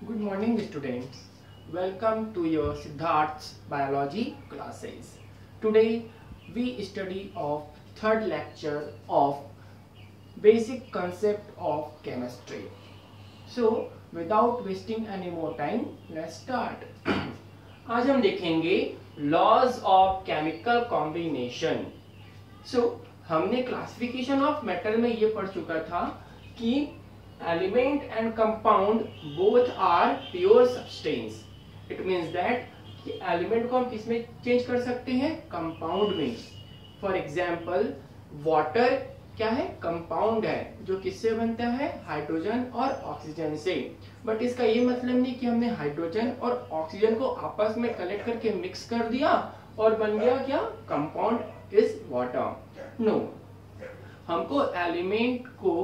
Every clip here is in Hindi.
Good morning students. Welcome to your Siddharth's biology classes. Today we study of third lecture of basic concept of chemistry. So without wasting any more time, let's start. आज हम देखेंगे laws of chemical combination. So हमने classification of matter में ये पढ़ चुका था कि element and compound both are pure substance. It means that कि element को हम किसमें change कर सकते हैं, compound में. For example, water क्या है, compound है जो किससे बनता है, हाइड्रोजन और ऑक्सीजन से. बट इसका ये मतलब नहीं कि हमने हाइड्रोजन और ऑक्सीजन को आपस में कलेक्ट करके मिक्स कर दिया और बन गया क्या, कंपाउंड इज वाटर. नो, हमको एलिमेंट को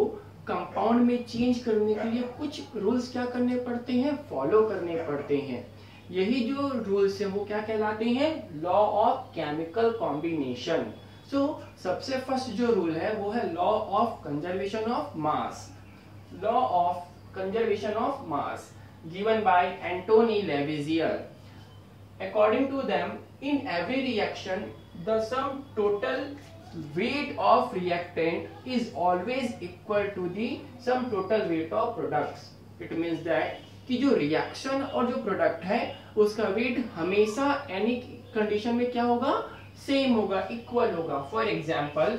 कंपाउंड में चेंज करने के लिए कुछ रूल्स क्या करने पड़ते हैं, फॉलो करने पड़ते हैं. यही जो रूल्स हैं वो क्या कहलाते हैं, लॉ ऑफ केमिकल कॉम्बिनेशन. सो सबसे फर्स्ट जो रूल है वो है law of conservation of mass. Law of conservation of mass given by Antony Lavoisier. According to them, in every reaction the sum total weight of reactant is always equal to the sum total weight of products. It means that कि जो रिएक्शन और जो प्रोडक्ट है उसका वेट हमेशा एनी कंडीशन में क्या होगा, सेम होगा, इक्वल होगा. For example,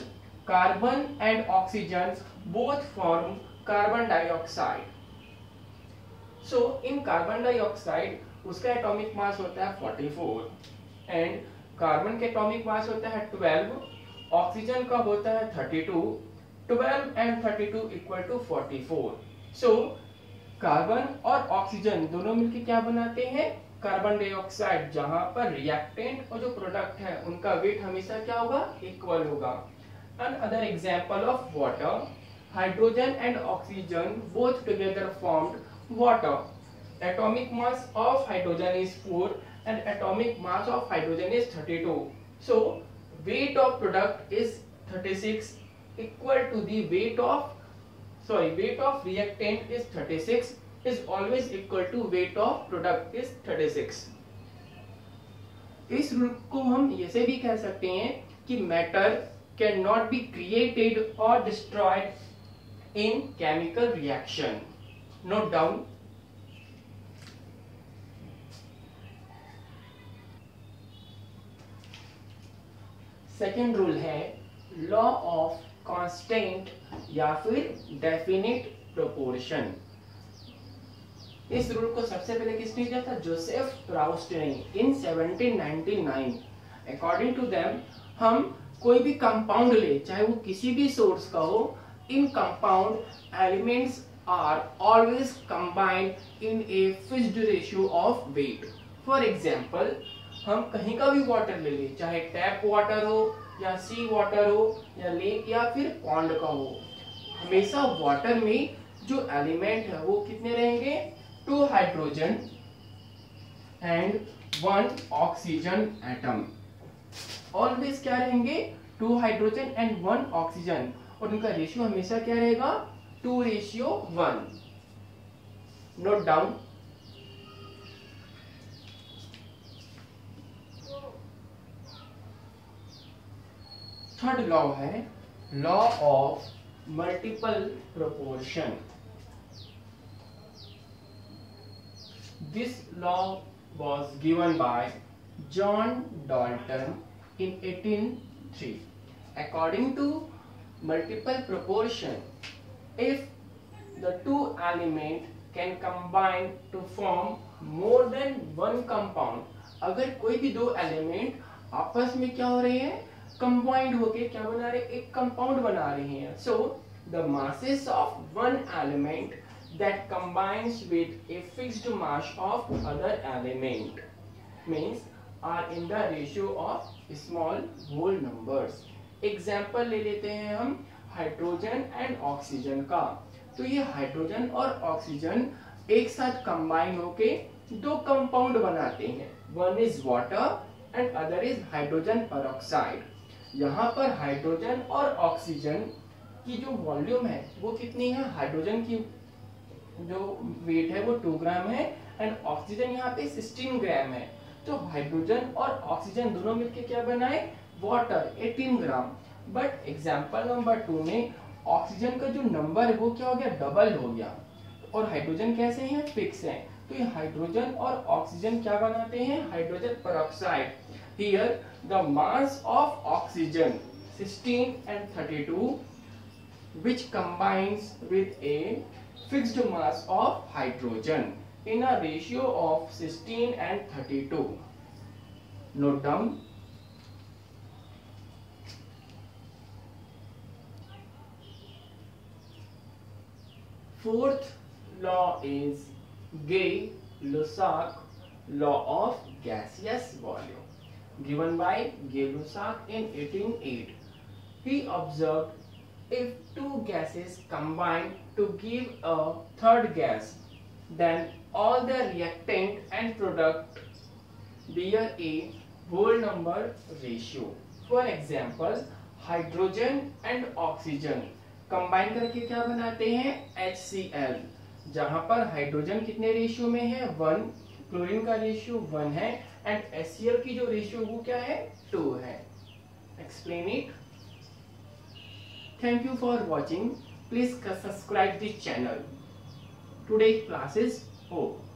carbon and oxygen both form carbon dioxide. So in carbon dioxide उसका एटॉमिक मास होता है 44 एंड कार्बन के एटॉमिक मास होता है 12, ऑक्सीजन का होता है 32. 12 and 32 equal to 44. So carbon और ऑक्सीजन दोनों मिलकर क्या बनाते हैं, कार्बन डाइऑक्साइड, जहां पर रिएक्टेंट और जो प्रोडक्ट है उनका वेट हमेशा क्या होगा, इक्वल होगा. Another example of water, hydrogen and oxygen both together formed water. Atomic mass of hydrogen is 4 and atomic mass of hydrogen is 32. So weight of product is 36 equal to the weight of reactant is 36 is always equal to weight of product is 36. इस रूल को हम ऐसे भी कह सकते हैं कि matter cannot be created or destroyed in chemical reaction. Note down. Second rule है लॉ ऑफ कांस्टेंट या फिर डेफिनिट प्रोपोर्शन. इस रूल को सबसे पहले किसने दिया था, जोसेफ प्राउस्ट ने इन 1799. अकॉर्डिंग टू देम, हम कोई भी कंपाउंड ले, चाहे वो किसी भी सोर्स का हो, इन compound elements are always combined in a fixed ratio of weight. For example, हम कहीं का भी वाटर ले लें, चाहे टैप वाटर हो या सी वाटर हो या लेक या फिर पॉन्ड का हो, हमेशा वाटर में जो एलिमेंट है वो कितने रहेंगे, 2 hydrogen and 1 oxygen atom. Always क्या रहेंगे, 2 हाइड्रोजन एंड 1 ऑक्सीजन, और उनका रेशियो हमेशा क्या रहेगा, 2:1. Note down. थर्ड लॉ है law of multiple proportion. This law was given by John Dalton in 1803. According to multiple proportion, if the two elements can combine to form more than one compound, अगर कोई भी दो एलिमेंट आपस में क्या हो रहे हैं, कंबाइंड होके क्या बना रहे हैं, एक कंपाउंड बना रहे हैं. So the masses of one element that combines with a fixed mass of other element means are in the ratio of small whole numbers. Example ले लेते हैं हम हाइड्रोजन एंड ऑक्सीजन का. तो ये हाइड्रोजन और ऑक्सीजन एक साथ कंबाइन होके दो कंपाउंड बनाते हैं. One is water and other is hydrogen peroxide. यहाँ पर हाइड्रोजन और ऑक्सीजन की जो वॉल्यूम है वो कितनी है, हाइड्रोजन की जो वेट है वो 2 ग्राम है एंड ऑक्सीजन यहाँ पे 16 ग्राम है। तो हाइड्रोजन और ऑक्सीजन दोनों मिलके क्या बनाए, water 18 gram. But example number 2 में ऑक्सीजन का जो नंबर है वो क्या हो गया, डबल हो गया, और हाइड्रोजन कैसे हैं, फिक्स हैं। तो ये हाइड्रोजन और ऑक्सीजन क्या बनाते हैं, hydrogen peroxide. Here the mass of oxygen 16 and 32 which combines with a fixed mass of hydrogen in a ratio of 16 and 32. Note down. Fourth law is Gay-Lussac law of gaseous volume, given by Gay-Lussac in 1808. He observed if two gases combine to give a third gas, then all the reactant and product bear a whole number ratio. For example, hydrogen and oxygen combine करके क्या बनाते हैं, HCl, जहां पर हाइड्रोजन कितने रेशियो में है, 1, क्लोरीन का रेशियो 1 है एंड HCl की जो रेशियो वो क्या है, 2 है। Explain it. Thank you for watching. Please subscribe this channel. Today's class is over.